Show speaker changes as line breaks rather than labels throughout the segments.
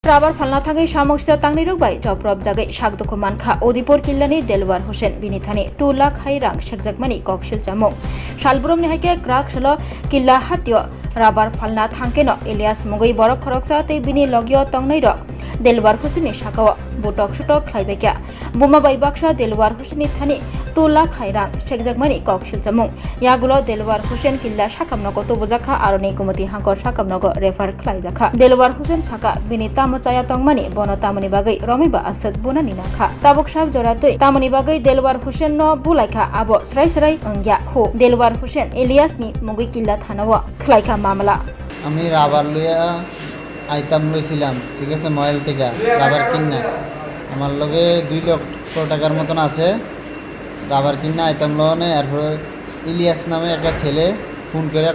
Rabar Phalna Thangwi Samungsitra Tangnairog bai Chopropjakkha Sakdoko Mankha Odipur Killani Delwar Hussein Binithani 2 lakh hairang Shekjakmani Kokshil Chamung Shalburum Nihake Krak Shalo Killa Hatio Rabar Phalna Thangkeno Elias Mugui Borok Khoroksa te Bini Logio Tangnairog Delwar Hussein Shakawa Botok Shutok Khlaibekya Buma bai Baksha Delwar Hussein Thani 2 lakh hairang Shekjakmani Kokshil Chamung Yagulo Delwar Hussein Killa Shakamnogo Tobojaka Aroni Kumati Hankor Shakamnogo Refer Khlaijakha Delwar Hussein Shaka Binita Machaya Tongmani Bono Tamani Bagai Romiba Asad Buna Ninakha Tabuk Shak Joratui Tamani Bagai Delwar Hussein no Bulaika Abo Srai Srai Angya Kho Delwar Hussein Elias ni Mugui Killa Thanawa Khlaika Mamala
আমি rubber লইয়া আইতাম লইছিলাম ঠিক আছে ময়েল থেকে rubber কিনা আমার লগে 2 লক্ষ টাকার মতন আছে রাবার কিনা আইতাম লনে এরপর ইলিয়াস নামে একটা ছেলে ফোন করে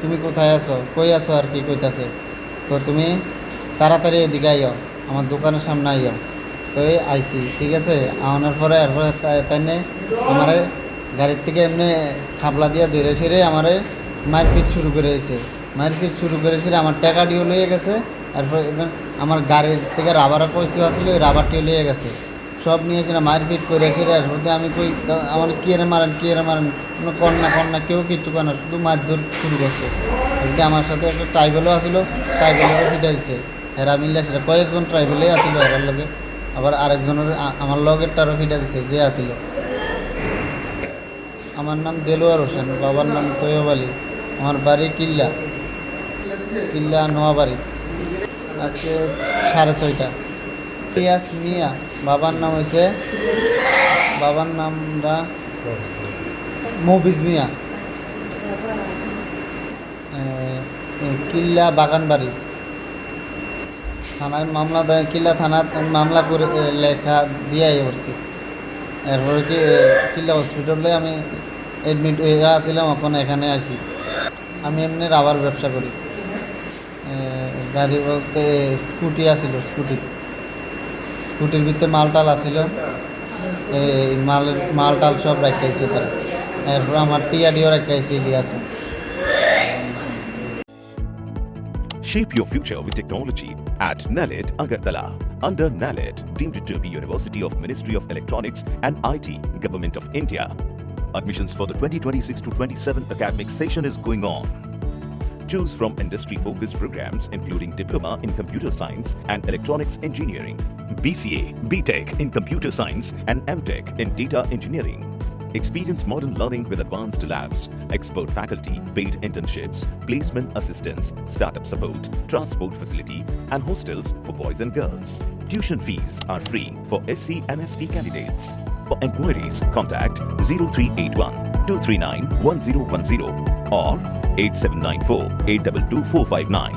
তুমি কোথায় আছো কই আছো আর কি কইতাছে তো তুমি তাড়াতাড়ি এদিকে আইও আমার দোকানের সামনে আইও তো আইছি ঠিক আছে আনার পরে এরপর তাইনে আমারে গাড়ির থেকে এমনি খাবলা দিয়ে ধরে সেরে আমারে মারপিট শুরু করেছে মারপিট শুরু করেছিল আমার টাকা ডিও লয়ে গেছে এরপর আমার গাড়ির থেকে রাবারও পয়সা আসলে ওই রাবারটিও লয়ে গেছে সব নিয়েছিল মারপিট করেছিল এরপর আমি কই আমার কি এর মারেন কোনো কন্যা কেউ কিচ্ছু করে না শুধু মারধর শুরু করছে এদিকে আমার সাথে একটা ট্রাইবেলও আসলো ট্রাইবেলেরও ফিটাইছে এরা মিললে সেটা কয়েকজন ট্রাইবেলেই আসলো এরার লগে আবার আরেকজনের আমার লগেরটারও ফিটা দিছে যে আসিল আমার নাম দেলোয়ার হোসেন বাবার নাম তৈয়ব আলী আমার বাড়ি কিল্লা নোয়াবাড়ি আজকে 6:30 পিয়াস মিয়া বাবার নামটা মবিজ মিয়া কিল্লা বাগানবাড়ি থানায় মামলা দেয় কিল্লা থানার মামলা করে লেখা দিয়ে করছি এরপরে কিল্লা হসপিটালে আমি এডমিট হয়ে আসছিলাম এখন এখানে আসি আমি এমনি রাবার ব্যবসা করি গাড়ি বলতে স্কুটি আসিল স্কুটির ভিতরে মালটাল আসিল মালটাল সব রাখাইছে তারা এরপর আমার টিয়াডিও রাখাইছে আছে
Shape your future with technology at NALED Agartala. Under NALED, deemed to be University of Ministry of Electronics and IT, Government of India. Admissions for the 2026-27 academic session is going on. Choose from industry-focused programs including Diploma in Computer Science and Electronics Engineering, BCA, BTech in Computer Science and MTech in Data Engineering. Experience modern learning with advanced labs, expert faculty, paid internships, placement assistance, startup support, transport facility, and hostels for boys and girls. Tuition fees are free for SC and ST candidates. For enquiries, contact 0381 239 1010 or 8794 822 459.